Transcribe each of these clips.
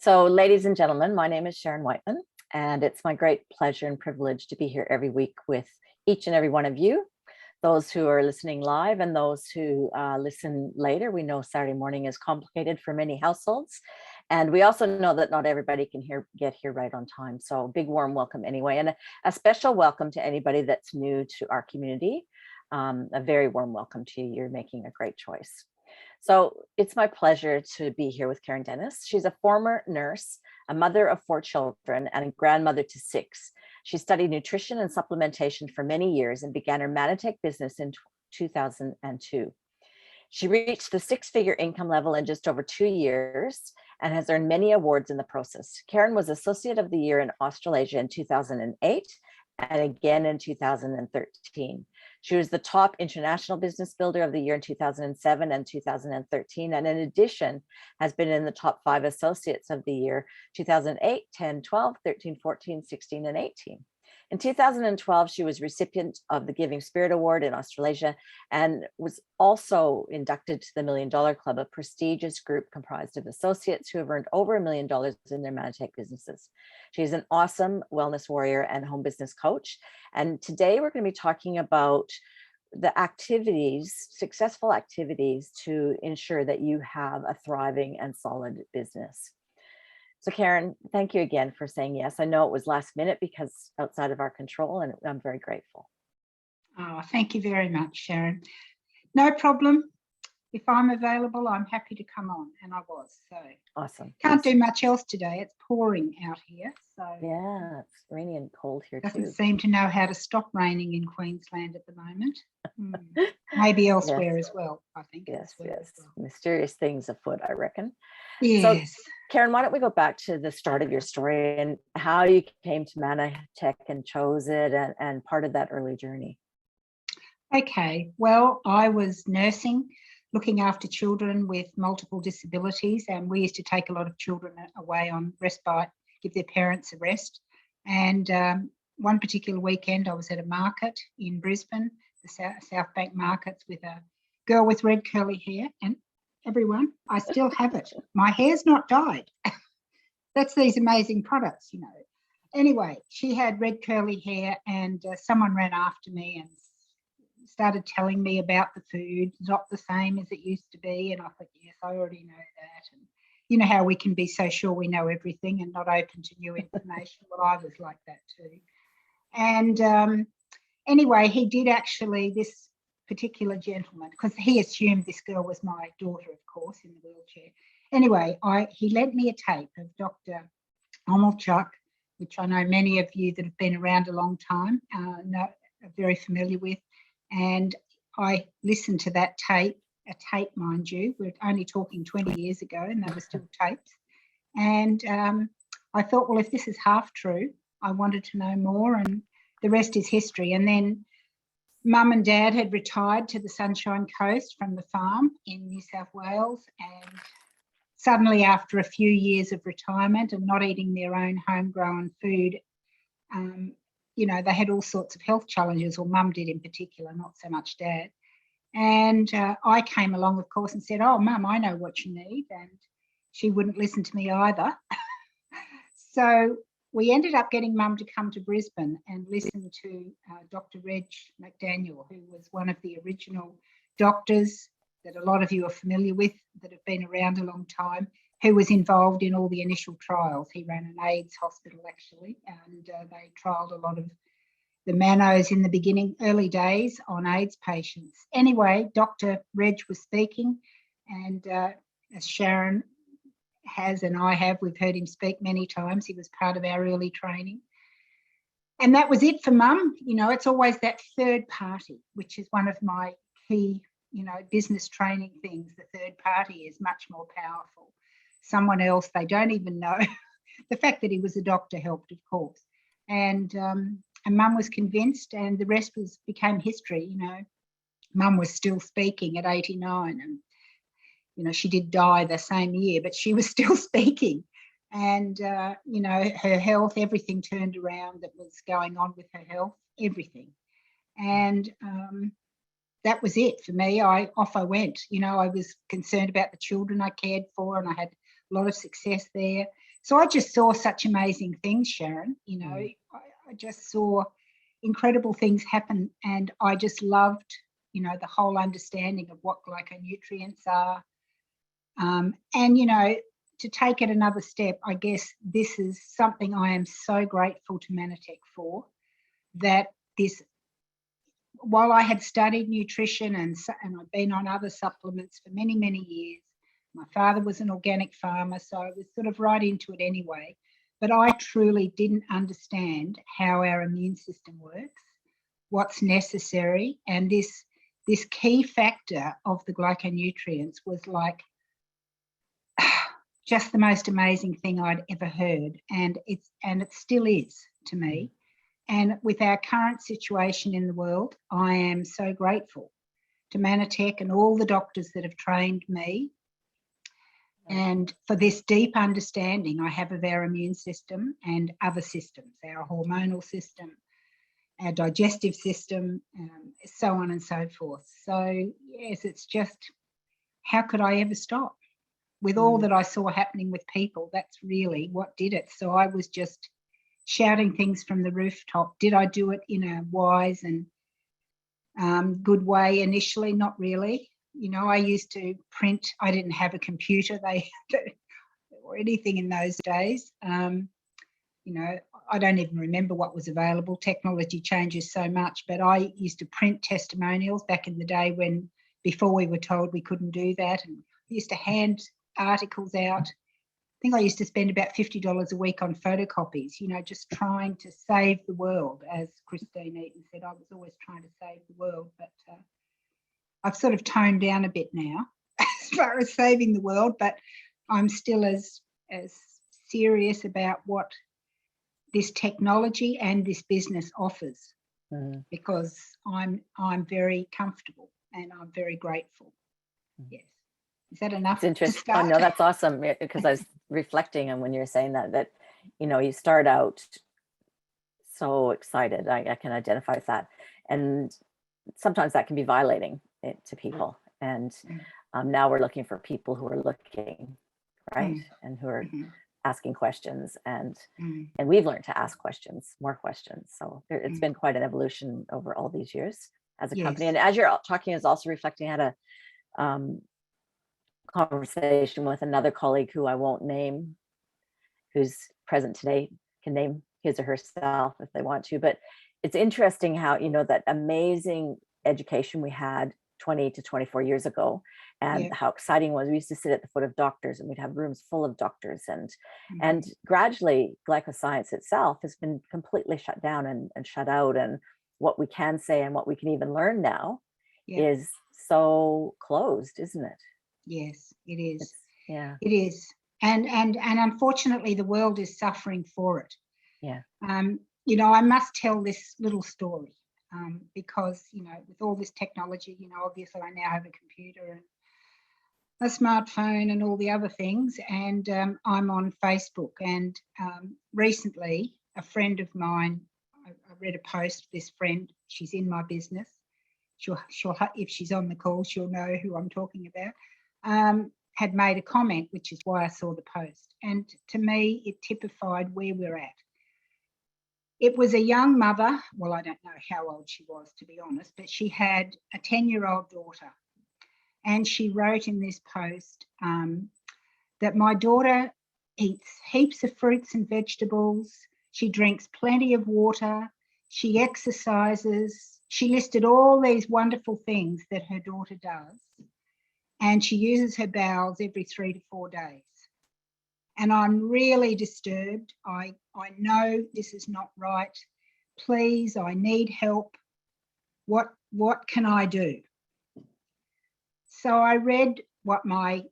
So, ladies and gentlemen, my name is Sharon Whiteman, and it's my great pleasure and privilege to be here every week with each and every one of you, those who are listening live and those who listen later. We know Saturday morning is complicated for many households, and we also know that not everybody can get here right on time. So, big warm welcome anyway, and a special welcome to anybody that's new to our community. A very warm welcome to you. You're making a great choice. So it's my pleasure to be here with Karen Dennis. She's a former nurse, a mother of 4 children, and a grandmother to 6. She studied nutrition and supplementation for many years and began her Manatech business in 2002. She reached the 6-figure income level in just over 2 years and has earned many awards in the process. Karen was Associate of the Year in Australasia in 2008 and again in 2013. She was the top International Business Builder of the Year in 2007 and 2013, and in addition, has been in the top 5 Associates of the Year 2008, 10, 12, 13, 14, 16, and 18. In 2012, she was recipient of the Giving Spirit Award in Australasia and was also inducted to the $1 Million Club, a prestigious group comprised of associates who have earned over $1 million in their Manatech businesses. She's an awesome wellness warrior and home business coach. And today we're going to be talking about the activities, successful activities to ensure that you have a thriving and solid business. So Karen, thank you again for saying yes. I know it was last minute because outside of our control, and I'm very grateful. Oh, thank you very much, Sharon. No problem. If I'm available, I'm happy to come on, and I was. So awesome. Can't do much else today. It's pouring out here. So yeah, it's rainy and cold here doesn't too. seem to know how to stop raining in Queensland at the moment. Maybe elsewhere as well, I think. Yes, elsewhere yes. as well. Mysterious things afoot, I reckon. Yes. So, Karen, why don't we go back to the start of your story and how you came to Manatech and chose it and part of that early journey? Okay, well, I was nursing, looking after children with multiple disabilities, and we used to take a lot of children away on respite, give their parents a rest. And one particular weekend, I was at a market in Brisbane, the South Bank markets, with a girl with red curly hair, and everyone, I still have it. My hair's not dyed. That's these amazing products, you know. Anyway, she had red curly hair, and someone ran after me and started telling me about the food. It's not the same as it used to be. And I thought, yes, I already know that. And you know how we can be so sure we know everything and not open to new information. Well, I was like that too. And anyway, he did actually, this particular gentleman, because he assumed this girl was my daughter, of course, in the wheelchair. Anyway, he lent me a tape of Dr. Omelchuk, which I know many of you that have been around a long time are very familiar with. And I listened to that tape, a tape, mind you. We're only talking 20 years ago, and they were still tapes. And I thought, well, if this is half true, I wanted to know more, and the rest is history. And then Mum and Dad had retired to the Sunshine Coast from the farm in New South Wales, and suddenly after a few years of retirement and not eating their own homegrown food, you know, they had all sorts of health challenges, or Mum did in particular, not so much Dad. And I came along, of course, and said, oh, Mum, I know what you need. And she wouldn't listen to me either. So we ended up getting Mum to come to Brisbane and listen to Dr. Reg McDaniel, who was one of the original doctors that a lot of you are familiar with, that have been around a long time, who was involved in all the initial trials. He ran an AIDS hospital, actually, and they trialled a lot of the manos in the beginning, early days, on AIDS patients. Anyway, Dr. Reg was speaking, and as Sharon has and I have, we've heard him speak many times. He was part of our early training. And that was it for Mum. You know, it's always that third party, which is one of my key, you know, business training things. The third party is much more powerful. Someone else they don't even know. The fact that he was a doctor helped, of course. And Mum was convinced, and the rest became history. You know, Mum was still speaking at 89, and you know, she did die the same year, but she was still speaking. And, you know, her health, everything turned around that was going on with her health, everything. And that was it for me. Off I went. You know, I was concerned about the children I cared for, and I had a lot of success there. So I just saw such amazing things, Sharon. You know, I just saw incredible things happen, and I just loved, you know, the whole understanding of what glyconutrients are. And, you know, to take it another step, I guess this is something I am so grateful to Manatech for, that this, while I had studied nutrition and I'd been on other supplements for many, many years, my father was an organic farmer, so I was sort of right into it anyway. But I truly didn't understand how our immune system works, what's necessary, and this key factor of the glyconutrients was like just the most amazing thing I'd ever heard, and it still is to me. And with our current situation in the world, I am so grateful to Manatech and all the doctors that have trained me, and for this deep understanding I have of our immune system and other systems, our hormonal system, our digestive system, so on and so forth. So yes, it's just, how could I ever stop? With all that I saw happening with people, that's really what did it. So I was just shouting things from the rooftop. Did I do it in a wise and good way initially? Not really. You know, I used to print. I didn't have a computer or anything in those days. You know, I don't even remember what was available. Technology changes so much, but I used to print testimonials back in the day before we were told we couldn't do that. And I used to hand articles out. I think I used to spend about $50 a week on photocopies, you know, just trying to save the world. As Christine Eaton said, I was always trying to save the world, but I've sort of toned down a bit now as far as saving the world, but I'm still as serious about what this technology and this business offers, because I'm very comfortable and I'm very grateful. Yes. Is that enough? It's interesting. Oh no, that's awesome, because I was reflecting on when you're saying that, you know, you start out so excited. I can identify with that. And sometimes that can be violating to people. And now we're looking for people who are looking, right? And who are asking questions, and we've learned to ask questions, more questions. So it's been quite an evolution over all these years as a company. And as you're talking, is also reflecting, I had a conversation with another colleague who I won't name, who's present today, can name his or herself if they want to. But it's interesting how, you know, that amazing education we had 20 to 24 years ago, and how exciting it was. We used to sit at the foot of doctors, and we'd have rooms full of doctors, and gradually glycoscience itself has been completely shut down and shut out. And what we can say and what we can even learn now is so closed, isn't it? Yes, it is. Yeah, it is. And unfortunately the world is suffering for it. You know, I must tell this little story, because, you know, with all this technology, you know, obviously I now have a computer and a smartphone and all the other things, and I'm on Facebook. And recently a friend of mine, I read a post, this friend, she's in my business, she'll if she's on the call, she'll know who I'm talking about, had made a comment, which is why I saw the post. And to me, it typified where we're at. It was a young mother. Well, I don't know how old she was, to be honest, but she had a 10-year-old daughter. And she wrote in this post that my daughter eats heaps of fruits and vegetables. She drinks plenty of water. She exercises. She listed all these wonderful things that her daughter does. And she uses her bowels every 3 to 4 days. And I'm really disturbed. I know this is not right. Please, I need help. What can I do? So I read what my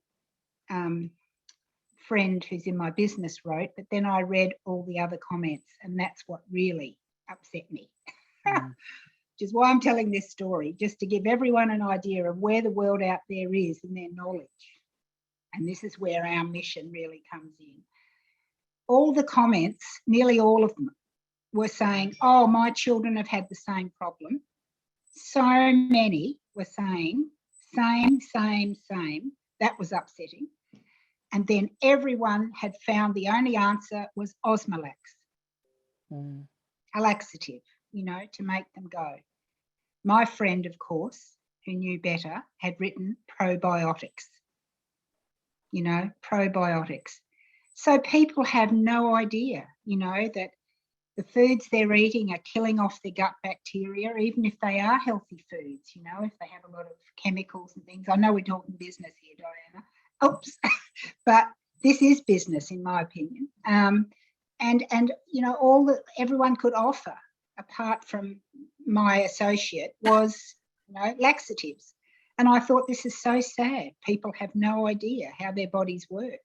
friend who's in my business wrote, but then I read all the other comments, and that's what really upset me. Which is why I'm telling this story, just to give everyone an idea of where the world out there is in their knowledge. And this is where our mission really comes in. All the comments, nearly all of them, were saying, oh, my children have had the same problem. So many were saying, same. That was upsetting. And then everyone had found the only answer was Osmolax, a laxative, you know, to make them go. My friend, of course, who knew better, had written probiotics, you know, probiotics. So people have no idea, you know, that the foods they're eating are killing off their gut bacteria, even if they are healthy foods, you know, if they have a lot of chemicals and things. I know we're talking business here, Diana. Oops. But this is business, in my opinion. And you know, everyone could offer, apart from my associate, was, you know, laxatives. And I thought, this is so sad. People have no idea how their bodies work.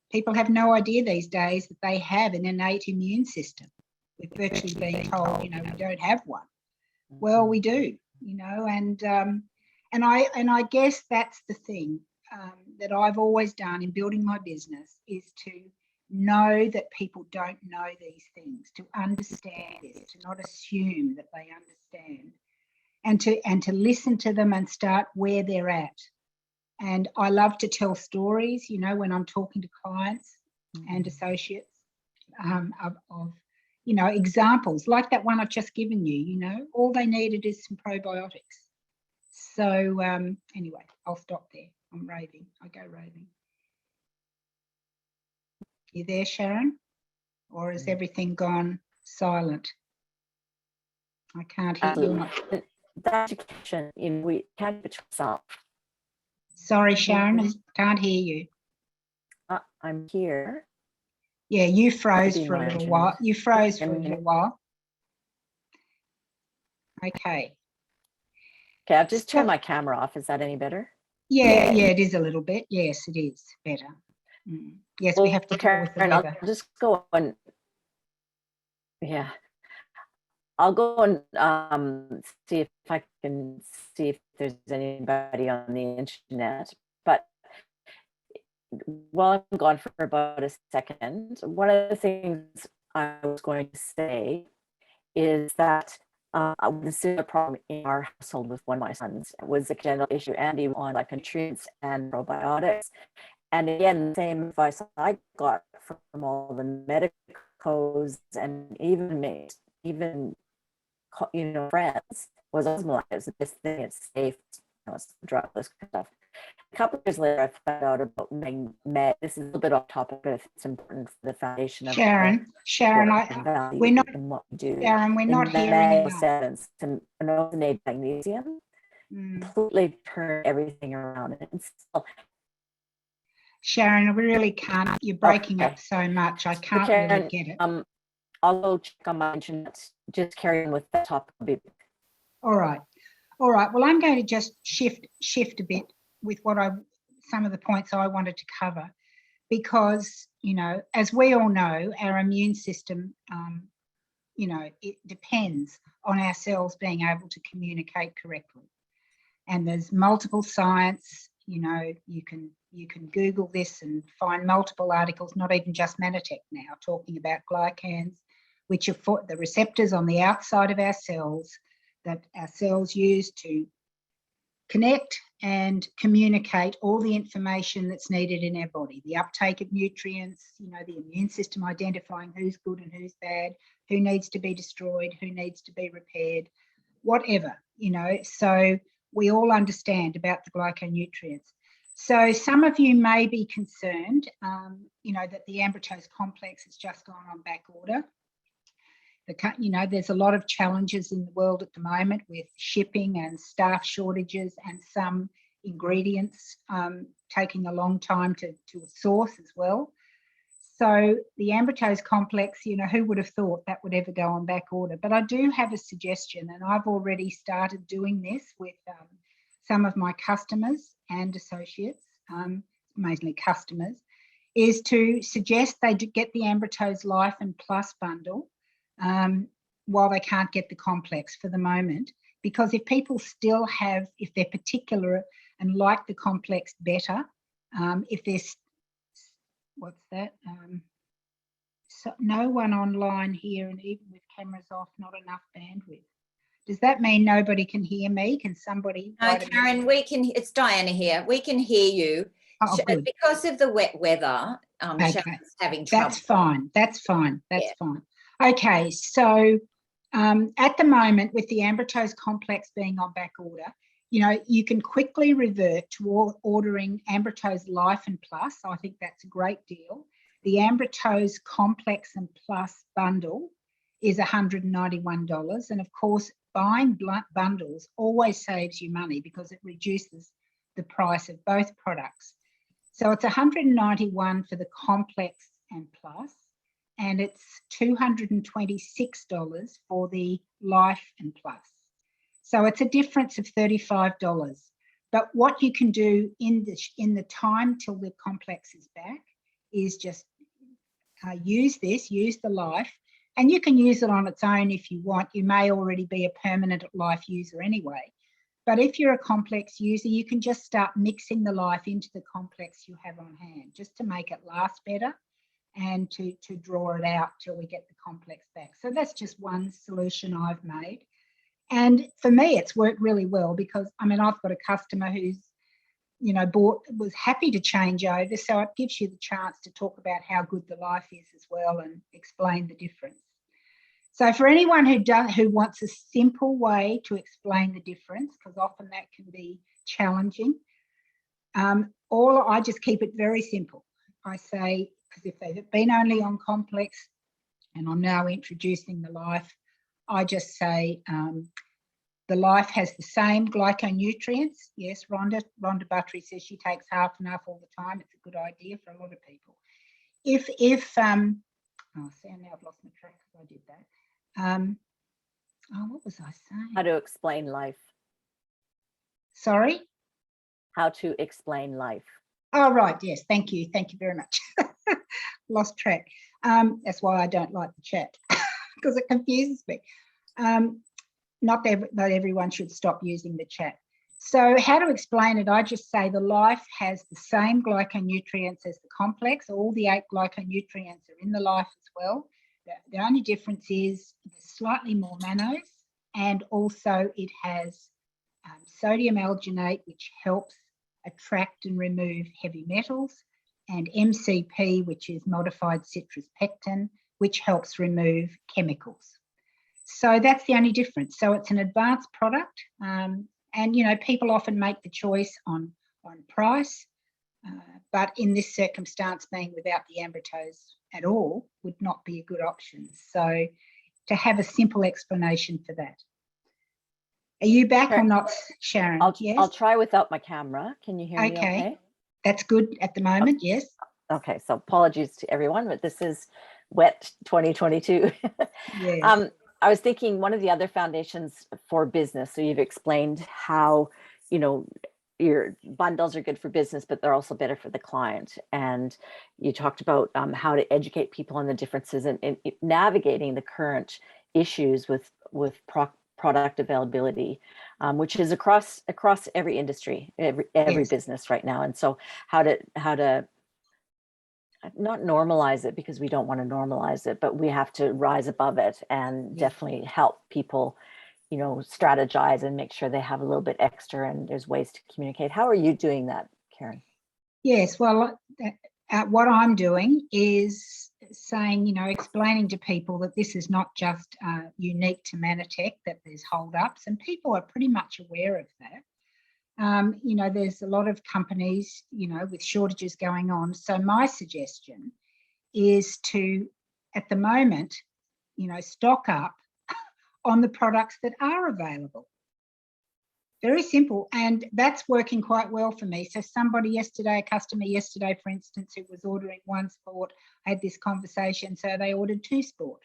People have no idea these days that they have an innate immune system. We're virtually being told, you know, we don't have one. Well, we do, you know, and I guess that's the thing that I've always done in building my business, is to know that people don't know these things, to understand this, to not assume that they understand, and to listen to them and start where they're at. And I love to tell stories, you know, when I'm talking to clients and associates of, you know, examples like that one I've just given you, you know, all they needed is some probiotics. So anyway, I'll stop there. I'm raving. I go raving. You there, Sharon? Or has everything gone silent? I can't hear you. The education, you know, we can't do it yourself. Sorry, Sharon, I can't hear you. I'm here. Yeah, you froze for a little while. You froze for a little while. Okay. Okay, I've just turned my camera off. Is that any better? Yeah, it is a little bit. Yes, it is better. Yes, well, we have to deal with the weather. I'll just go and, yeah. I'll go and see if I can see if there's anybody on the internet. But while I'm gone for about a second, one of the things I was going to say is that this is a problem in our household with one of my sons. It was a general issue, and he was on like nutrients and probiotics. And again, the same advice I got from all the medicos and even you know, friends was Osmolize. This thing is safe, you know, it's drugless stuff. A couple of years later, I found out about med. This is a little bit off topic, but it's important for the foundation of Sharon, we're not in what we do. Sharon, we're not hearing you. And ozonated magnesium completely turn everything around. And still, Sharon, we really can't. You're breaking up so much. I can't really get it. I'll go check on my internet. Just carry on with that topic a bit. All right. Well, I'm going to just shift a bit with some of the points I wanted to cover, because, you know, as we all know, our immune system, you know, it depends on our cells being able to communicate correctly. And there's multiple science, you know, you can Google this and find multiple articles, not even just Manitech now, talking about glycans, which are the receptors on the outside of our cells that our cells use to connect and communicate all the information that's needed in our body, the uptake of nutrients, you know, the immune system identifying who's good and who's bad, who needs to be destroyed, who needs to be repaired, whatever, you know. So we all understand about the glyconutrients. So some of you may be concerned, you know, that the Ambritos complex has just gone on back order. You know, there's a lot of challenges in the world at the moment with shipping and staff shortages, and some ingredients taking a long time to source as well. So the Ambritos complex, you know, who would have thought that would ever go on back order? But I do have a suggestion, and I've already started doing this with some of my customers and associates, mainly customers, is to suggest they get the Ambritos Life and Plus bundle while they can't get the complex for the moment. Because if people still have, if they're particular and like the complex better, if there's, what's that? So no one online here, and even with cameras off, not enough bandwidth. Does that mean nobody can hear me? Can somebody? No, Karen, we can. It's Diana here. We can hear you. Oh, good. Because of the wet weather, Okay. Sharon's having trouble. That's fine. That's fine. That's Yeah. fine. Okay, so at the moment, with the Ambritos complex being on back order, you know, you can quickly revert to ordering Ambritos Life and Plus. I think that's a great deal. The Ambritos Complex and Plus bundle is $191. And of course, buying bundles always saves you money because it reduces the price of both products. So it's $191 for the Complex and Plus, and it's $226 for the Life and Plus. So it's a difference of $35. But what you can do in the time till the complex is back is just use the Life, and you can use it on its own if you want. You may already be a permanent Life user anyway. But if you're a complex user, you can just start mixing the Life into the complex you have on hand, just to make it last better and to draw it out till we get the complex back. So that's just one solution I've made. And for me, it's worked really well because, I mean, I've got a customer who's, you know, was happy to change over. So it gives you the chance to talk about how good the Life is as well and explain the difference. So for anyone who wants a simple way to explain the difference, because often that can be challenging, I just keep it very simple. I say, because if they've been only on complex and I'm now introducing the Life, I just say the Life has the same glyconutrients. Yes, Rhonda Buttery says she takes half and half all the time. It's a good idea for a lot of people. Oh, see, now I've lost my track because I did that. What was I saying? How to explain Life. Sorry? How to explain Life. Oh, right. Yes. Thank you. Thank you very much. Lost track. That's why I don't like the chat because it confuses me. Not everyone should stop using the chat. So how to explain it? I just say the Life has the same glyconutrients as the complex. All the 8 glyconutrients are in the Life as well. The only difference is there's slightly more mannose, and also it has sodium alginate, which helps attract and remove heavy metals, and MCP, which is modified citrus pectin, which helps remove chemicals. So that's the only difference. So it's an advanced product, and you know, people often make the choice on price, but in this circumstance, being without the Ambritos at all would not be a good option. So to have a simple explanation for that. Are you back or not, Sharon? Yes? I'll try without my camera. Can you hear me okay? That's good at the moment, yes. Okay, so apologies to everyone, but this is wet 2022. Yes. I was thinking one of the other foundations for business, so you've explained how, you know, your bundles are good for business, but they're also better for the client. And you talked about how to educate people on the differences in navigating the current issues with product availability, which is across every industry, every Yes. business right now. And so how to not normalize it, because we don't want to normalize it, but we have to rise above it and definitely help people, you know, strategize and make sure they have a little bit extra, and there's ways to communicate. How are you doing that, Karen? Yes, well, what I'm doing is saying, you know, explaining to people that this is not just unique to Manatech, that there's hold-ups, and people are pretty much aware of that. You know, there's a lot of companies, you know, with shortages going on. So my suggestion is to, at the moment, you know, stock up on the products that are available. Very simple, and that's working quite well for me. So somebody yesterday, a customer yesterday, for instance, who was ordering 1 sport, I had this conversation, so they ordered 2 sport.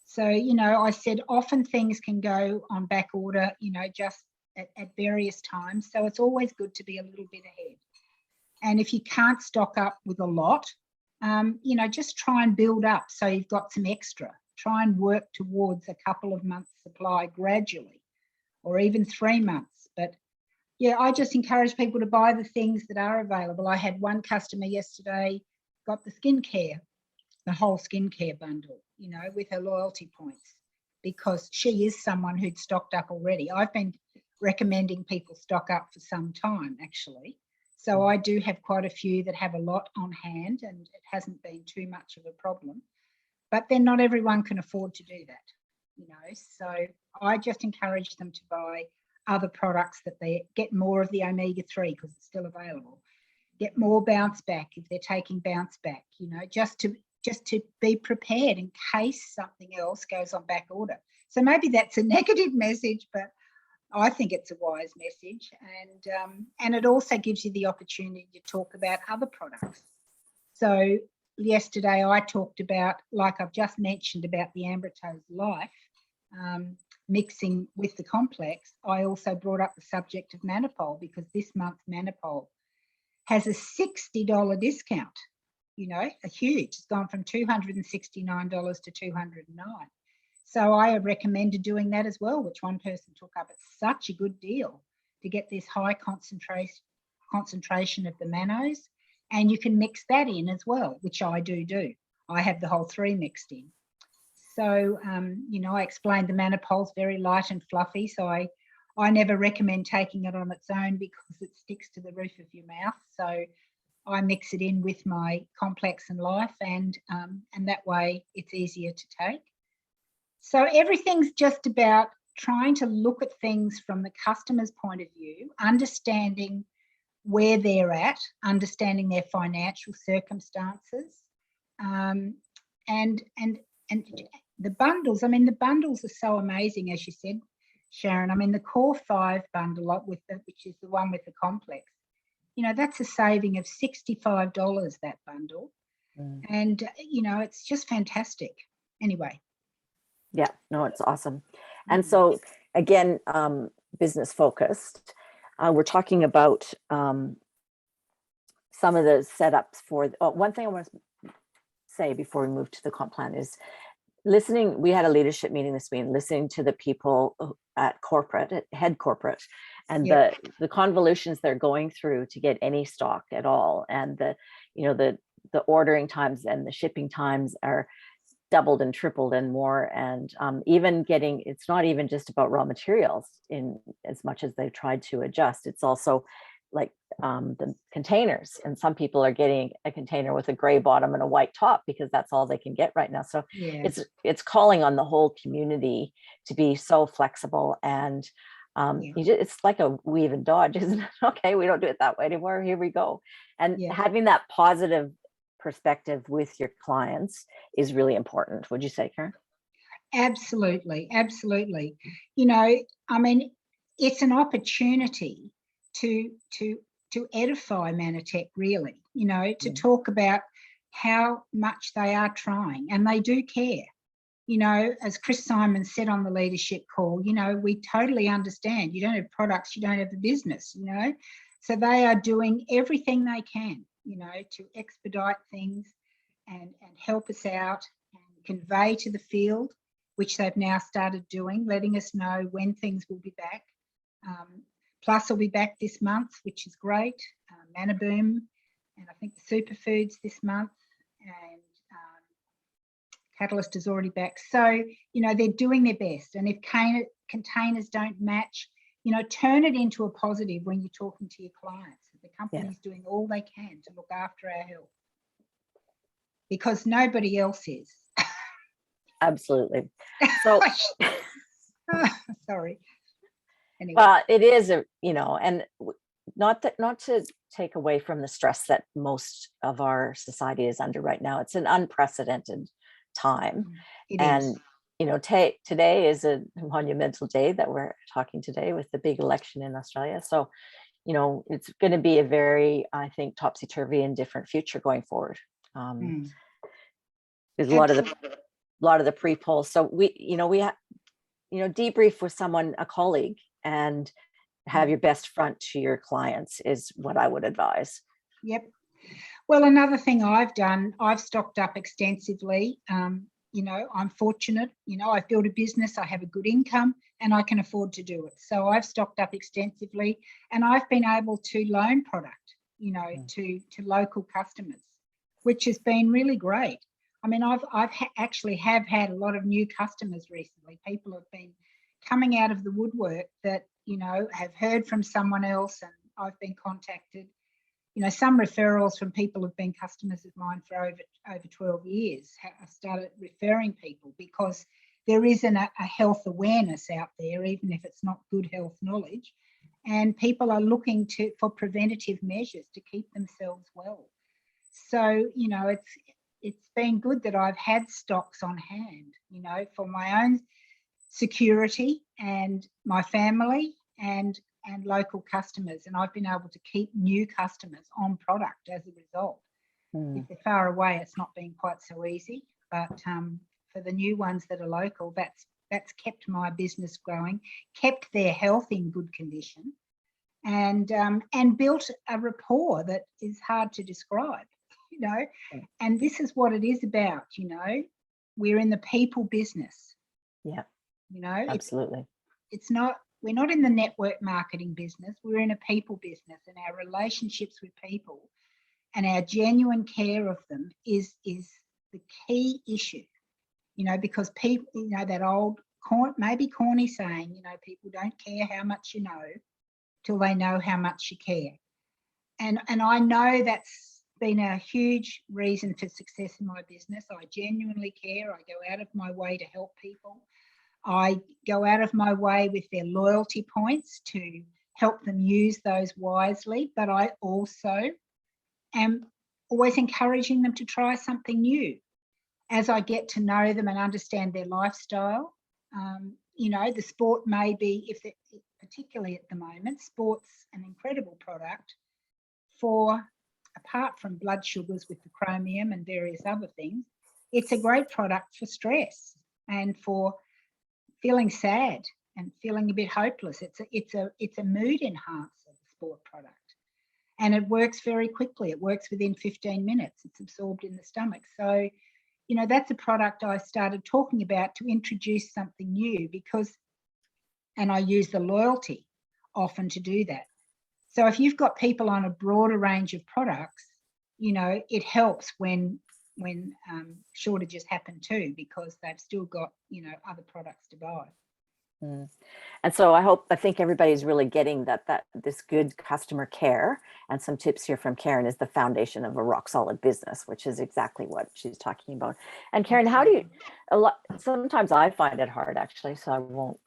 So, you know, I said often things can go on back order, you know, just at various times. So it's always good to be a little bit ahead. And if you can't stock up with a lot, you know, just try and build up so you've got some extra. Try and work towards a couple of months supply gradually, or even 3 months. But yeah, I just encourage people to buy the things that are available. I had one customer yesterday, got the skincare, the whole skincare bundle, you know, with her loyalty points, because she is someone who'd stocked up already. I've been recommending people stock up for some time, actually. So I do have quite a few that have a lot on hand, and it hasn't been too much of a problem. But then not everyone can afford to do that, So I just encourage them to buy other products that they get more of the omega-3 because it's still available. Get more bounce back if they're taking bounce back, just to be prepared in case something else goes on back order. So maybe that's a negative message, but I think it's a wise message, and it also gives you the opportunity to talk about other products. So yesterday I talked about, like I've just mentioned, about the Ambritos Life mixing with the complex. I also brought up the subject of Manopol because this month Manopol has a $60 discount, a huge. It's gone from $269 to $209. So I recommended doing that as well, which one person took up. It's such a good deal to get this high concentration of the manos, and you can mix that in as well, which I do. I have the whole 3 mixed in. So, I explained the Manopol's very light and fluffy, so I never recommend taking it on its own because it sticks to the roof of your mouth. So I mix it in with my complex and life, and that way it's easier to take. So everything's just about trying to look at things from the customer's point of view, understanding where they're at, understanding their financial circumstances, and the bundles. I mean, the bundles are so amazing, as you said, Sharon. I mean, the Core 5 bundle, which is the one with the complex, that's a saving of $65, that bundle. And, it's just fantastic. Anyway. Yeah, no, it's awesome. And so again, business focused, we're talking about some of the setups for, one thing I want to say before we move to the comp plan is listening. We had a leadership meeting this week, listening to the people at head corporate, and the convolutions they're going through to get any stock at all. And the ordering times and the shipping times are doubled and tripled and more, and even it's not even just about raw materials in as much as they've tried to adjust. It's also like the containers, and some people are getting a container with a gray bottom and a white top because that's all they can get right now. So it's calling on the whole community to be so flexible, and it's like a weave and dodge, isn't it? Okay, we don't do it that way anymore, here we go. And having that positive perspective with your clients is really important. Would you say, Karen? Absolutely. I mean, it's an opportunity to edify Manatech, really, to talk about how much they are trying, and they do care. As Chris Simon said on the leadership call, we totally understand. You don't have products, you don't have a business, so they are doing everything they can, to expedite things and help us out and convey to the field, which they've now started doing, letting us know when things will be back. Plus will be back this month, which is great. Manaboom, and I think the superfoods this month, and Catalyst is already back. So, they're doing their best. And if containers don't match, turn it into a positive when you're talking to your clients. The company's doing all they can to look after our health, because nobody else is. Absolutely. So, sorry. Anyway. Well, it is and not to take away from the stress that most of our society is under right now. It's an unprecedented time. It and is. Today is a monumental day that we're talking today with the big election in Australia. So it's going to be a very, I think, topsy-turvy and different future going forward. There's a lot of the pre-polls. So we debrief with someone, a colleague, and have your best front to your clients is what I would advise. Yep. Well, another thing I've done, I've stocked up extensively. I'm fortunate, I've built a business, I have a good income, and I can afford to do it. So I've stocked up extensively, and I've been able to loan product, to local customers, which has been really great. I mean, I've actually have had a lot of new customers recently. People have been coming out of the woodwork that, have heard from someone else, and I've been contacted. some referrals from people who've been customers of mine for over 12 years. I started referring people because there isn't a health awareness out there, even if it's not good health knowledge. And people are looking for preventative measures to keep themselves well. So, it's been good that I've had stocks on hand, for my own security and my family and local customers. And I've been able to keep new customers on product as a result. If they're far away, it's not been quite so easy. But for the new ones that are local, that's kept my business growing, kept their health in good condition, and built a rapport that is hard to describe, And this is what it is about, We're in the people business. Yeah. Absolutely. We're not in the network marketing business. We're in a people business, and our relationships with people and our genuine care of them is the key issue, because people, that old, maybe corny saying, people don't care how much you know till they know how much you care. And I know that's been a huge reason for success in my business. I genuinely care. I go out of my way to help people. I go out of my way with their loyalty points to help them use those wisely, but I also am always encouraging them to try something new as I get to know them and understand their lifestyle. The sport may be, particularly at the moment, sport's an incredible product for, apart from blood sugars with the chromium and various other things, it's a great product for stress and for feeling sad and feeling a bit hopeless. It's a mood enhancer, the sport product, and it works very quickly. It works within 15 minutes. It's absorbed in the stomach. So, that's a product I started talking about to introduce something new and I use the loyalty often to do that. So if you've got people on a broader range of products, it helps when shortages happen too, because they've still got, other products to buy. And so I think everybody's really getting that this good customer care, and some tips here from Karen, is the foundation of a rock solid business, which is exactly what she's talking about. And Karen, how do you, sometimes I find it hard actually, so I won't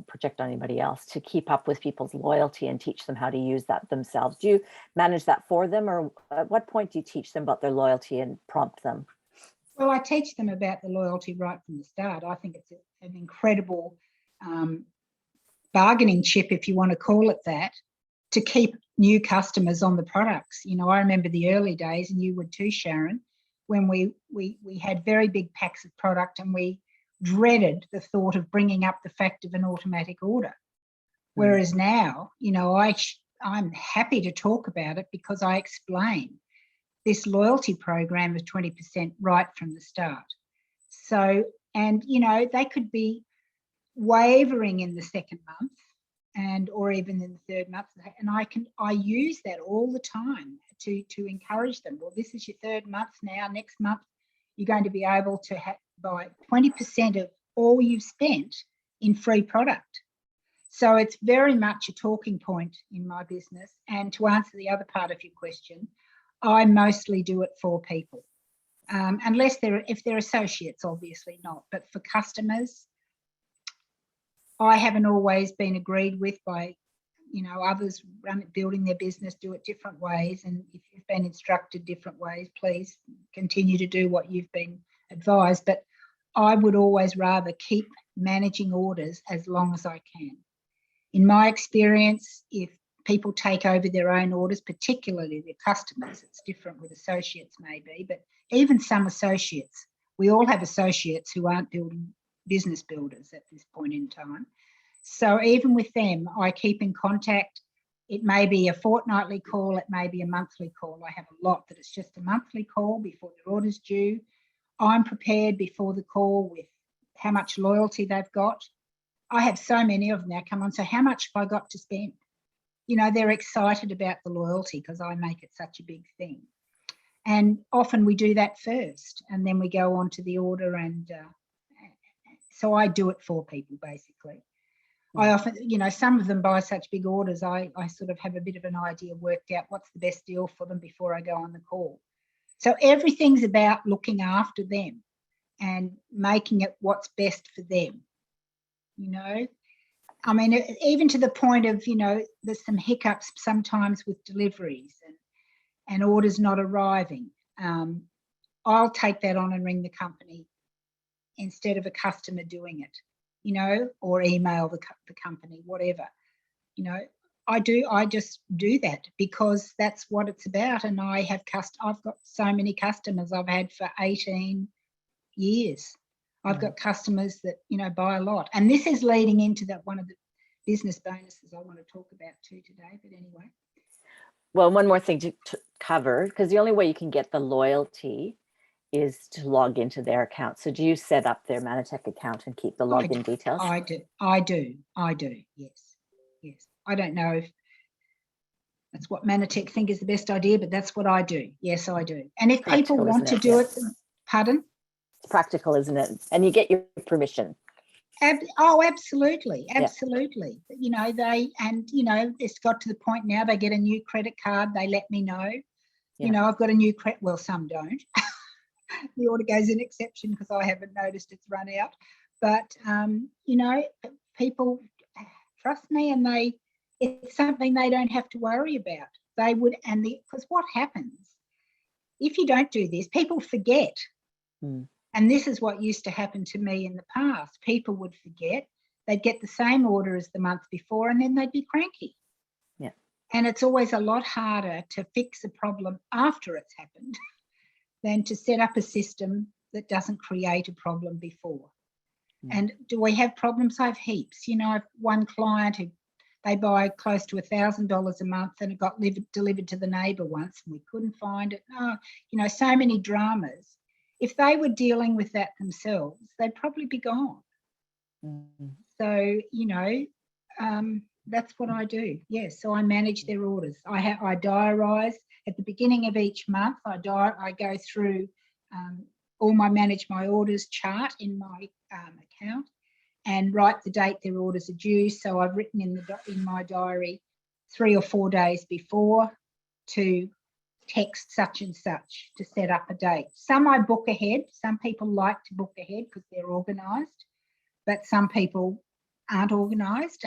project on anybody else, to keep up with people's loyalty and teach them how to use that themselves. Do you manage that for them, or at what point do you teach them about their loyalty and prompt them? Well, I teach them about the loyalty right from the start. I think it's an incredible bargaining chip, if you want to call it that, to keep new customers on the products. I remember the early days, and you would too, Sharon, when we had very big packs of product and we dreaded the thought of bringing up the fact of an automatic order. Whereas now, I'm happy to talk about it because I explain this loyalty program of 20% right from the start. So, and they could be wavering in the second month or even in the third month, and I use that all the time to encourage them. Well, this is your third month now. Next month you're going to be able to buy 20% of all you've spent in free product. So it's very much a talking point in my business. And to answer the other part of your question, I mostly do it for people, if they're associates, obviously not. But for customers, I haven't always been agreed with by, others building their business, do it different ways. And if you've been instructed different ways, please continue to do what you've been advised. But I would always rather keep managing orders as long as I can. In my experience, if people take over their own orders, particularly their customers, it's different with associates maybe, but even some associates, we all have associates who aren't business builders at this point in time. So even with them, I keep in contact. It may be a fortnightly call, it may be a monthly call. I have a lot that it's just a monthly call before their order's due. I'm prepared before the call with how much loyalty they've got. I have so many of them now come on, so how much have I got to spend? They're excited about the loyalty because I make it such a big thing. And often we do that first and then we go on to the order, and so I do it for people basically. I often, some of them buy such big orders, I sort of have a bit of an idea worked out what's the best deal for them before I go on the call. So everything's about looking after them and making it what's best for them, I mean, even to the point of, there's some hiccups sometimes with deliveries and orders not arriving. I'll take that on and ring the company instead of a customer doing it, or email the company, whatever. I just do that because that's what it's about. And I've got so many customers I've had for 18 years. I've got customers that, buy a lot. And this is leading into that one of the business bonuses I want to talk about too today. But anyway. Well, one more thing to cover, because the only way you can get the loyalty is to log into their account. So do you set up their Manatech account and keep the login details? I do. Yes. I don't know if that's what Manatech think is the best idea, but that's what I do. Yes, I do. And if people want to do it, pardon? It's practical, isn't it? And you get your permission. Absolutely. Yeah. It's got to the point now they get a new credit card. They let me know. Yeah. I've got a new credit. Well, some don't. The order goes in exception because I haven't noticed it's run out. But, people trust me, and it's something they don't have to worry about. They would, because what happens if you don't do this, people forget. And this is what used to happen to me in the past. People would forget. They'd get the same order as the month before, and then they'd be cranky. Yeah. And it's always a lot harder to fix a problem after it's happened than to set up a system that doesn't create a problem before. And do we have problems? I have heaps. I've one client who they buy close to $1,000 a month, and it got delivered to the neighbour once, and we couldn't find it. So many dramas. If they were dealing with that themselves, they'd probably be gone. So, that's what I do. Yes, so I manage their orders. I diarise at the beginning of each month. I go through manage my orders chart in my account and write the date their orders are due. So I've written in my diary 3 or 4 days before to text such and such to set up a date. Some I book ahead. Some people like to book ahead because they're organised, but some people aren't organised.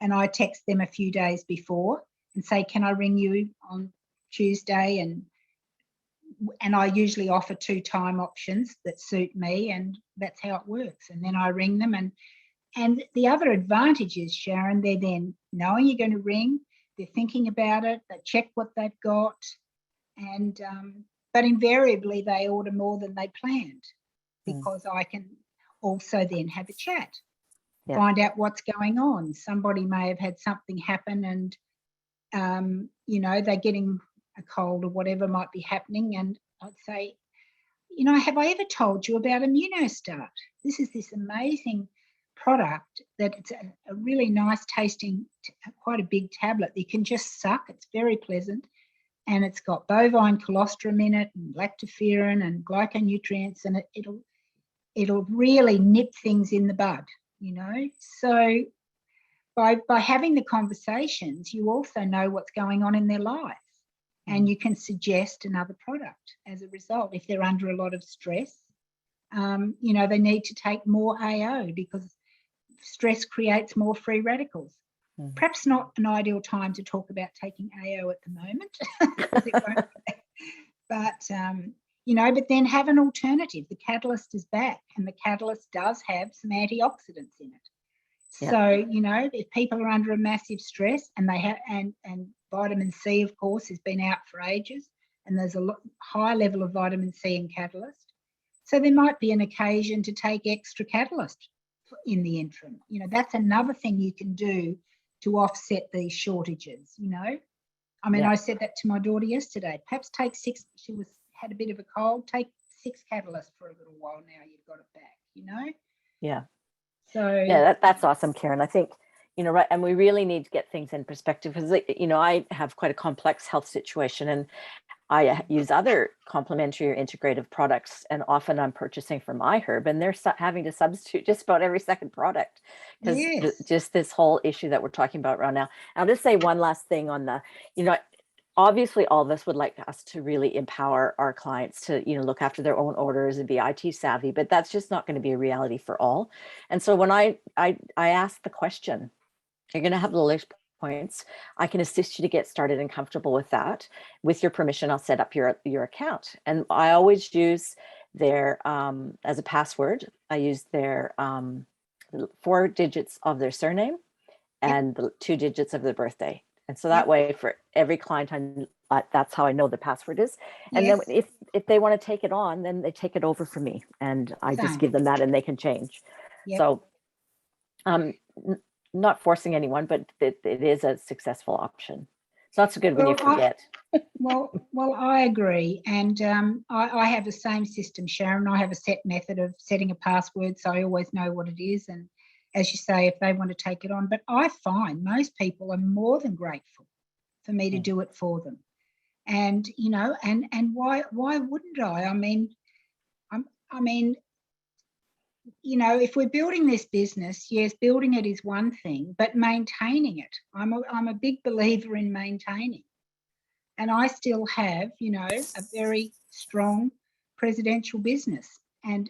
And I text them a few days before and say, can I ring you on Tuesday? And I usually offer 2 time options that suit me, and that's how it works. And then I ring them. And the other advantage is, Sharon, they're then knowing you're going to ring, they're thinking about it, they check what they've got, and but invariably they order more than they planned because I can also then have a chat. Yeah. Find out what's going on. Somebody may have had something happen and, they're getting a cold or whatever might be happening. And I'd say, have I ever told you about Immunostart? This is this amazing product that it's a really nice tasting, quite a big tablet. You can just suck. It's very pleasant. And it's got bovine colostrum in it and lactoferrin and glyconutrients, and it'll really nip things in the bud. So by having the conversations, you also know what's going on in their life, and you can suggest another product as a result. If they're under a lot of stress, they need to take more AO because stress creates more free radicals. Perhaps not an ideal time to talk about taking AO at the moment, but then have an alternative. The catalyst is back, and the catalyst does have some antioxidants in it. Yeah. So, if people are under a massive stress and they have, and vitamin C, of course, has been out for ages, and there's a high level of vitamin C in catalyst. So there might be an occasion to take extra catalyst in the interim. That's another thing you can do to offset these shortages. I said that to my daughter yesterday. Perhaps take 6. She had a bit of a cold. Take 6 catalyst for a little while. Now you've got it back. Yeah. So yeah, that's awesome, Karen. I think right, and we really need to get things in perspective because I have quite a complex health situation, and I use other complementary or integrative products, and often I'm purchasing from iHerb, and they're having to substitute just about every second product because Yes. just this whole issue that we're talking about right now. I'll just say one last thing on the, you know, obviously all of us would like us to really empower our clients to, you know, look after their own orders and be IT savvy, but that's just not going to be a reality for all. And so when I ask the question, you're going to have the list points. I can assist you to get started and comfortable with that. With your permission, I'll set up your account. And I always use their, as a password, I use their 4 digits of their surname and the 2 digits of their birthday. And so that way for every client, that's how I know the password is. And then if they want to take it on, then they take it over from me and I just give them that and they can change. So not forcing anyone, but it is a successful option. It's not so good when you forget. Well, I agree. And I have the same system, Sharon. I have a set method of setting a password, so I always know what it is. And as you say, if they want to take it on, but I find most people are more than grateful for me to do it for them. And, you know, and why wouldn't I? I mean, you know, if we're building this business, yes, building it is one thing, but maintaining it, I'm a big believer in maintaining. And I still have, you know, a very strong presidential business. And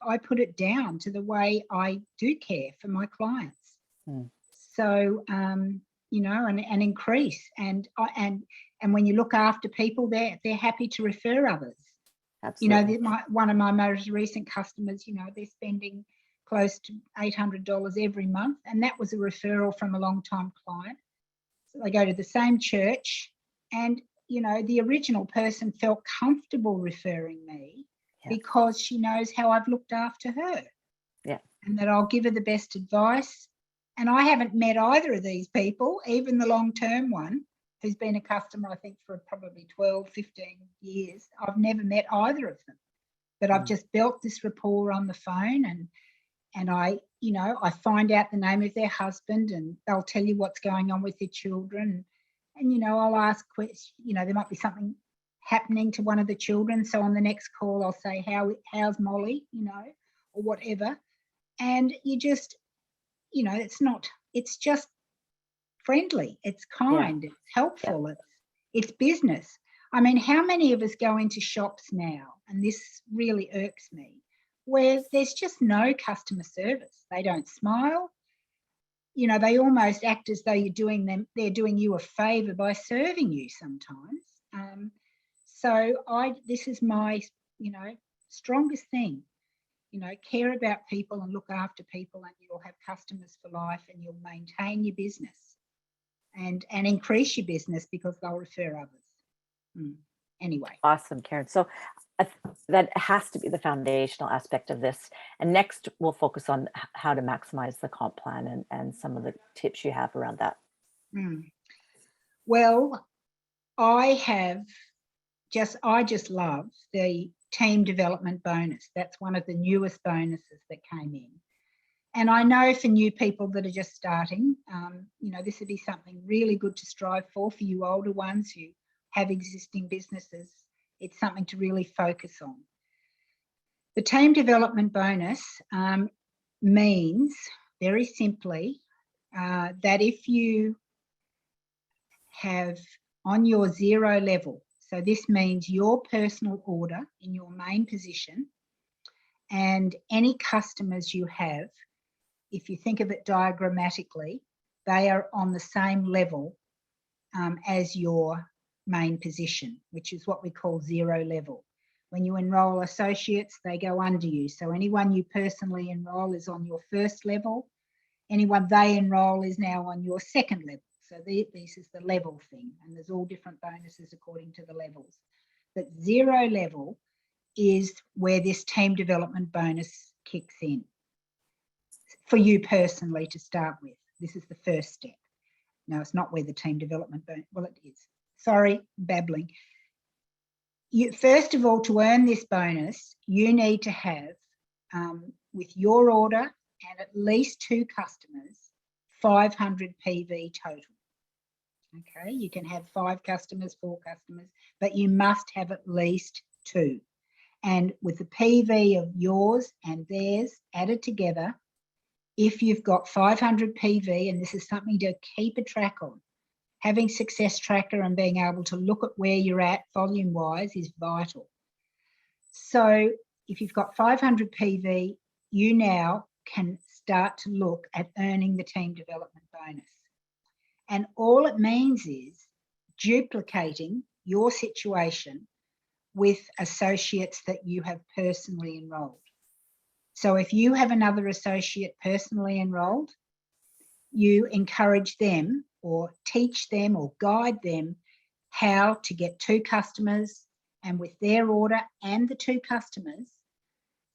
I put it down to the way I do care for my clients. So, you know, and increase. And when you look after people, they're happy to refer others. Absolutely. You know, one of my most recent customers, you know, they're spending close to $800 every month. And that was a referral from a long-time client. So they go to the same church and, you know, the original person felt comfortable referring me because she knows how I've looked after her. Yeah. And that I'll give her the best advice. And I haven't met either of these people, even the long-term one, who's been a customer, I think, for probably 12, 15 years. I've never met either of them. But I've just built this rapport on the phone and I, you know, I find out the name of their husband and they'll tell you what's going on with their children. And, you know, I'll ask questions, you know, there might be something happening to one of the children. So on the next call, I'll say, how's Molly, you know, or whatever. And you just, you know, it's just friendly, it's kind, it's helpful, it's business. I mean, how many of us go into shops now, and this really irks me, where there's just no customer service. They don't smile. You know, they almost act as though they're doing you a favour by serving you sometimes. So this is my, you know, strongest thing. You know, care about people and look after people, and you'll have customers for life, and you'll maintain your business and increase your business because they'll refer others. Anyway. Awesome, Karen. So that has to be the foundational aspect of this. And next we'll focus on how to maximize the comp plan and some of the tips you have around that. Well, I just love the team development bonus. That's one of the newest bonuses that came in. And I know for new people that are just starting, you know, this would be something really good to strive for you older ones who have existing businesses. It's something to really focus on. The team development bonus means, very simply, that if you have on your 0 level, so this means your personal order in your main position and any customers you have, if you think of it diagrammatically, they are on the same level as your main position, which is what we call 0 level. When you enrol associates, they go under you. So anyone you personally enrol is on your 1st level. Anyone they enrol is now on your 2nd level. So this is the level thing, and there's all different bonuses according to the levels. But 0 level is where this team development bonus kicks in for you personally to start with. This is the first step. No, it's not where the team development bonus, well, it is. Sorry, babbling. First of all, to earn this bonus, you need to have, with your order and at least 2 customers, 500 PV total. Okay, you can have 5 customers, 4 customers, but you must have at least 2. And with the PV of yours and theirs added together, if you've got 500 PV, and this is something to keep a track on, having Success Tracker and being able to look at where you're at volume-wise is vital. So if you've got 500 PV, you now can start to look at earning the team development bonus. And all it means is duplicating your situation with associates that you have personally enrolled. So if you have another associate personally enrolled, you encourage them or teach them or guide them how to get 2 customers, and with their order and the 2 customers,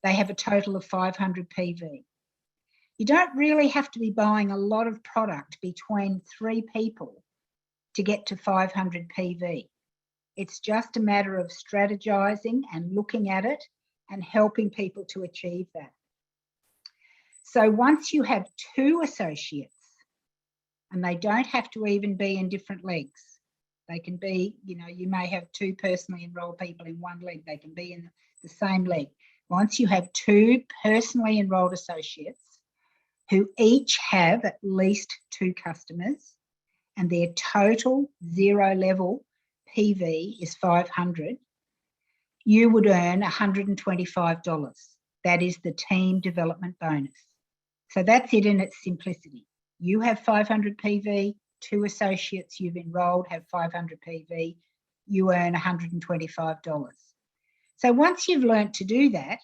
they have a total of 500 PV. You don't really have to be buying a lot of product between 3 people to get to 500 PV. It's just a matter of strategizing and looking at it and helping people to achieve that. So once you have 2 associates, and they don't have to even be in different legs. They can be, you may have 2 personally enrolled people in one leg. They can be in the same leg. Once you have 2 personally enrolled associates who each have at least 2 customers and their total 0 level PV is 500, you would earn $125. That is the team development bonus. So that's it in its simplicity. You have 500 PV, 2 associates you've enrolled have 500 PV, you earn $125. So once you've learnt to do that,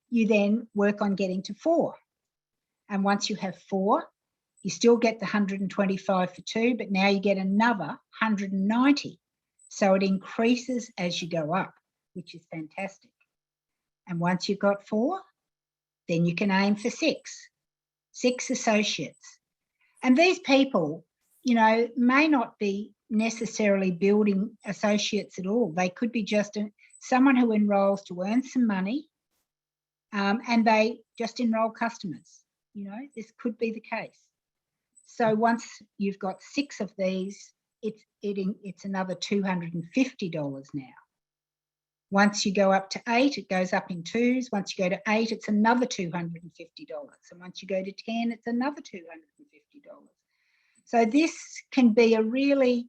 you then work on getting to 4. And once you have 4, you still get the 125 for 2, but now you get another 190. So it increases as you go up, which is fantastic. And once you've got 4, then you can aim for 6 associates. And these people, may not be necessarily building associates at all. They could be just someone who enrolls to earn some money, and they just enroll customers. This could be the case. So once you've got 6 of these, it's another $250 now. Once you go up to 8, it goes up in 2s. Once you go to 8, it's another $250. And once you go to 10, it's another $250. So this can be a really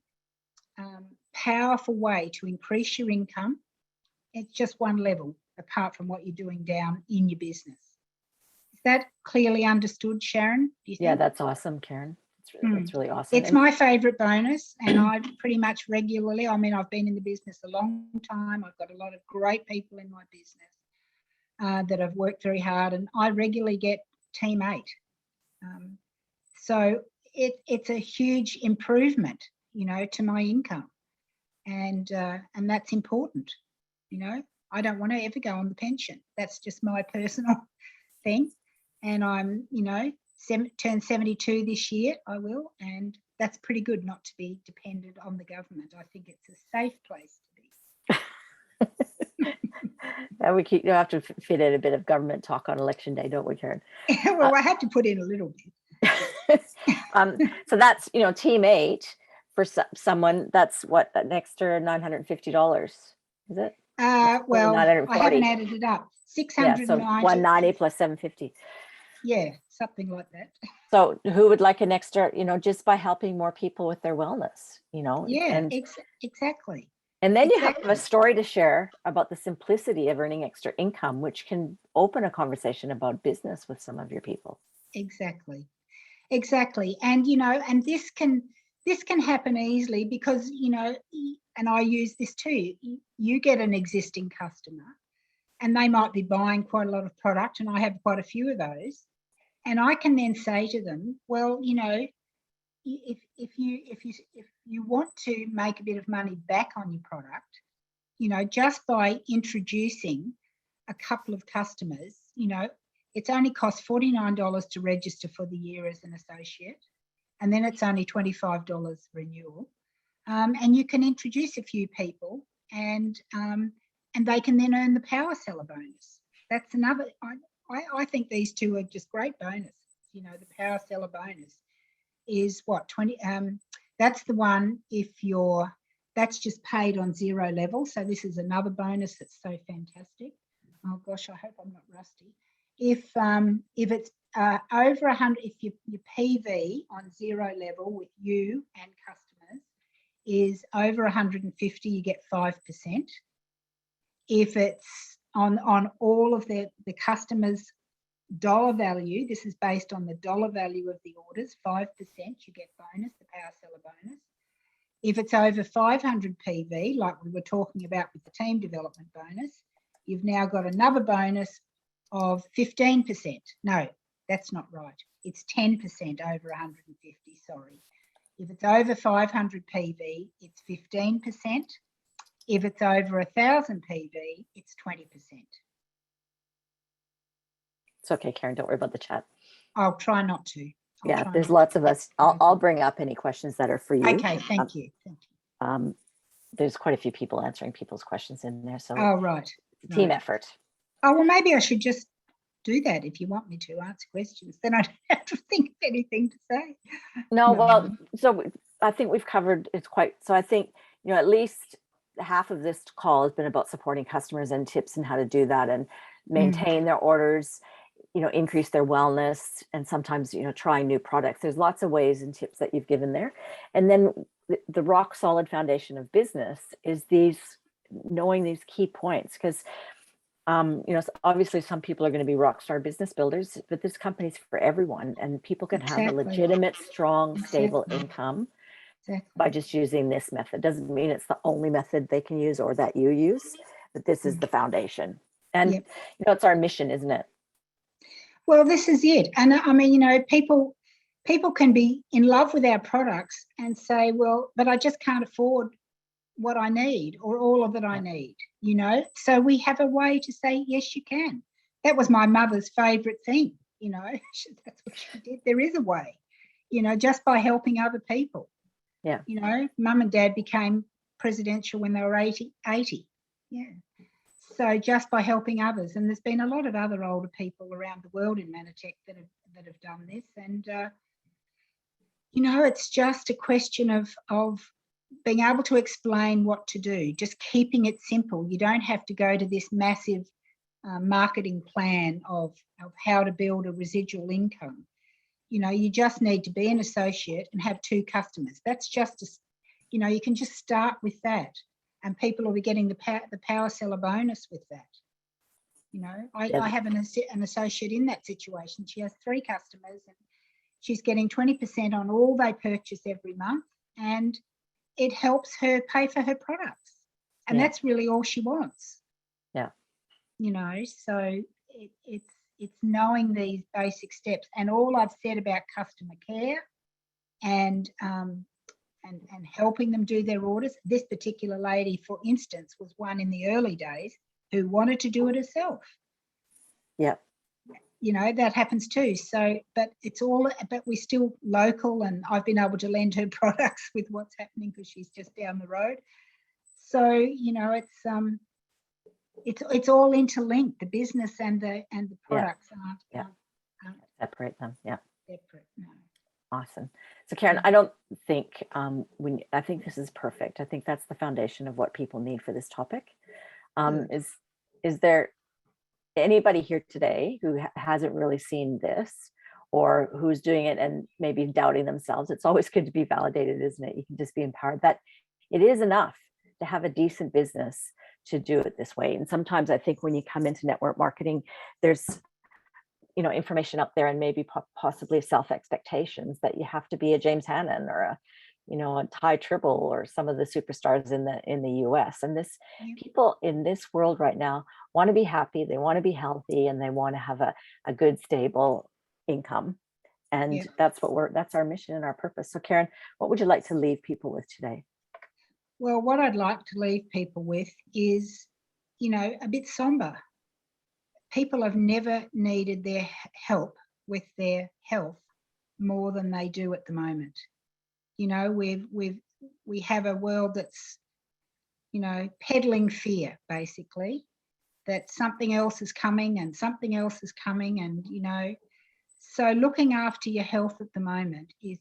powerful way to increase your income. It's just one level apart from what you're doing down in your business. Is that clearly understood, Sharon? Do you think? Yeah, that's awesome, Karen. That's really awesome. It's my favourite bonus, and I pretty much regularly, I've been in the business a long time. I've got a lot of great people in my business that have worked very hard, and I regularly get Team 8. So it's a huge improvement, to my income, and that's important. I don't want to ever go on the pension. That's just my personal thing, and I'm, turn 72 this year, I will, and that's pretty good not to be dependent on the government. I think it's a safe place to be. And you have to fit in a bit of government talk on election day, don't we, Karen? Well, I had to put in a little bit. So that's, Team 8 for someone, that's what, an extra $950, is it? Well, I haven't added it up. 690. Yeah, so 190 plus 750. Yeah, something like that. So who would like an extra, just by helping more people with their wellness, Yeah, exactly. And then you have a story to share about the simplicity of earning extra income, which can open a conversation about business with some of your people. Exactly. And, and this can happen easily because, and I use this too, you get an existing customer and they might be buying quite a lot of product, and I have quite a few of those. And I can then say to them, well, if you want to make a bit of money back on your product, just by introducing a couple of customers, it's only cost $49 to register for the year as an associate, and then it's only $25 renewal. And you can introduce a few people, and they can then earn the power seller bonus. That's another. I think these 2 are just great bonuses. The power seller bonus is what, That's the one that's just paid on 0 level. So this is another bonus that's so fantastic. Oh gosh, I hope I'm not rusty. If it's over 100, if your PV on 0 level with you and customers is over 150, you get 5%. If it's on all of the customers' dollar value, this is based on the dollar value of the orders, 5%, you get bonus, the power seller bonus. If it's over 500 PV, like we were talking about with the team development bonus, you've now got another bonus of 15%. No, that's not right. It's 10% over 150, sorry. If it's over 500 PV, it's 15%. If it's over 1,000 PV, it's 20%. It's okay, Karen, don't worry about the chat. I'll try not to. Yeah, there's lots of us. I'll bring up any questions that are for you. Okay, thank you. Thank you. There's quite a few people answering people's questions in there, so oh, right. It's a team effort. Oh, well, maybe I should just do that if you want me to answer questions. Then I don't have to think of anything to say. No, well, so I think we've covered so I think, at least half of this call has been about supporting customers and tips and how to do that and maintain their orders, increase their wellness, and sometimes, try new products. There's lots of ways and tips that you've given there. And then the rock solid foundation of business is knowing these key points, because obviously some people are going to be rock star business builders, but this company's for everyone, and people can have a legitimate, strong, stable income by just using this method. Doesn't mean it's the only method they can use or that you use, but this is the foundation. And it's our mission, isn't it? Well, this is it. And I mean, people can be in love with our products and say, well, but I just can't afford what I need or all of it I need, So we have a way to say, yes, you can. That was my mother's favourite thing, that's what she did. There is a way, just by helping other people. Yeah. Mum and dad became presidential when they were 80. Yeah. So just by helping others, and there's been a lot of other older people around the world in Manatech that have done this, and it's just a question of being able to explain what to do, just keeping it simple. You don't have to go to this massive marketing plan of how to build a residual income. You just need to be an associate and have 2 customers. That's just, you can just start with that, and people will be getting the power seller bonus with that. I have an associate in that situation. She has 3 customers, and she's getting 20% on all they purchase every month, and it helps her pay for her products. And that's really all she wants. Yeah. So it's knowing these basic steps, and all I've said about customer care and helping them do their orders. This particular lady, for instance, was one in the early days who wanted to do it herself. Yeah. That happens too. So, but we're still local, and I've been able to lend her products with what's happening because she's just down the road. So, it's all interlinked. The business and the products aren't separate them. Yeah. Separate. No. Awesome. So Karen, I don't think I think this is perfect. I think that's the foundation of what people need for this topic. Is there anybody here today who hasn't really seen this, or who's doing it and maybe doubting themselves? It's always good to be validated, isn't it? You can just be empowered that it is enough to have a decent business to do it this way. And sometimes I think when you come into network marketing, there's information up there, and maybe possibly self expectations that you have to be a James Hannon or a Ty Tribble or some of the superstars in the US. And people in this world right now want to be happy, they want to be healthy, and they want to have a good, stable income. And that's our mission and our purpose. So Karen, what would you like to leave people with today? Well, what I'd like to leave people with is, a bit somber. People have never needed their help with their health more than they do at the moment. We have a world that's, peddling fear, basically, that something else is coming and something else is coming, and So looking after your health at the moment is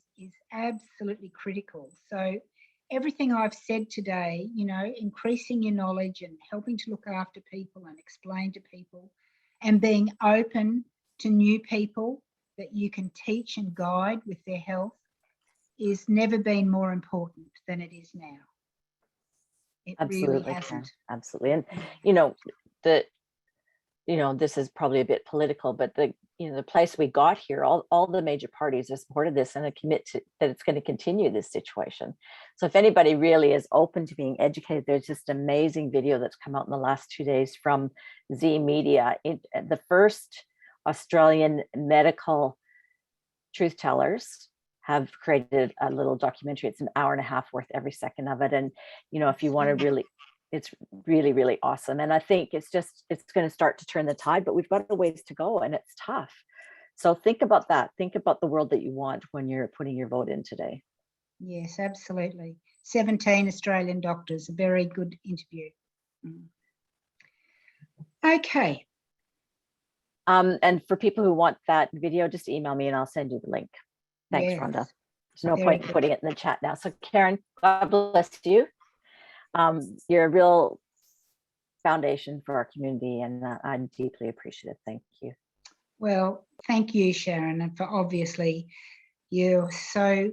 absolutely critical. So everything I've said today, you know, increasing your knowledge and helping to look after people and explain to people and being open to new people that you can teach and guide with their health is never been more important than it is now. It Absolutely, really Karen, hasn't. absolutely. And you know, this is probably a bit political, but the place we got here, all the major parties have supported this and commit to that it's going to continue this situation. So if anybody really is open to being educated, there's just an amazing video that's come out in the last 2 days from Z Media. The first Australian medical truth tellers have created a little documentary. It's an hour and a half worth every second of it. And, you know, if you want to really, it's really, really awesome. And I think it's going to start to turn the tide, but we've got a ways to go and it's tough. So think about that. Think about the world that you want when you're putting your vote in today. Yes, absolutely. 17 Australian doctors, a very good interview. Okay. And for people who want that video, just email me and I'll send you the link. Thanks, Yes. Rhonda. There's no Very point in good. putting it in the chat now. So Karen, God bless you. You're a real foundation for our community and I'm deeply appreciative. Thank you. Well, thank you, Sharon, and for obviously you're so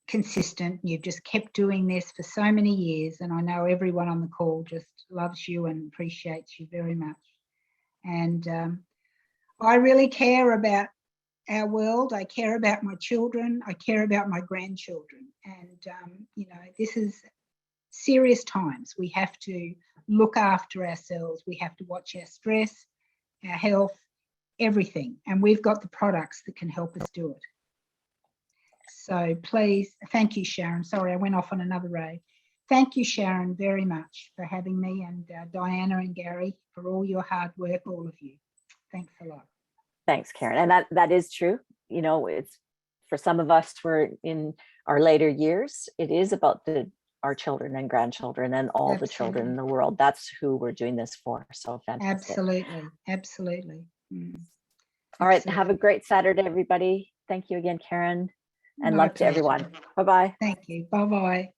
consistent. You've just kept doing this for so many years, and I know everyone on the call just loves you and appreciates you very much. And I really care about our world. I care about my children. I care about my grandchildren. And, you know, this is serious times. We have to look after ourselves. We have to watch our stress, our health, everything. And we've got the products that can help us do it. So please, thank you, Sharon. Sorry, I went off on another road. Thank you, Sharon, very much for having me, and Diana and Gary for all your hard work, all of you. Thanks a lot. Thanks, Karen. And that is true. You know, it's for some of us, we're in our later years. It is about our children and grandchildren and all the children in the world. That's who we're doing this for. So fantastic. Absolutely. Absolutely. All right. Have a great Saturday, everybody. Thank you again, Karen. And love to everyone. Bye-bye. Thank you. Bye-bye.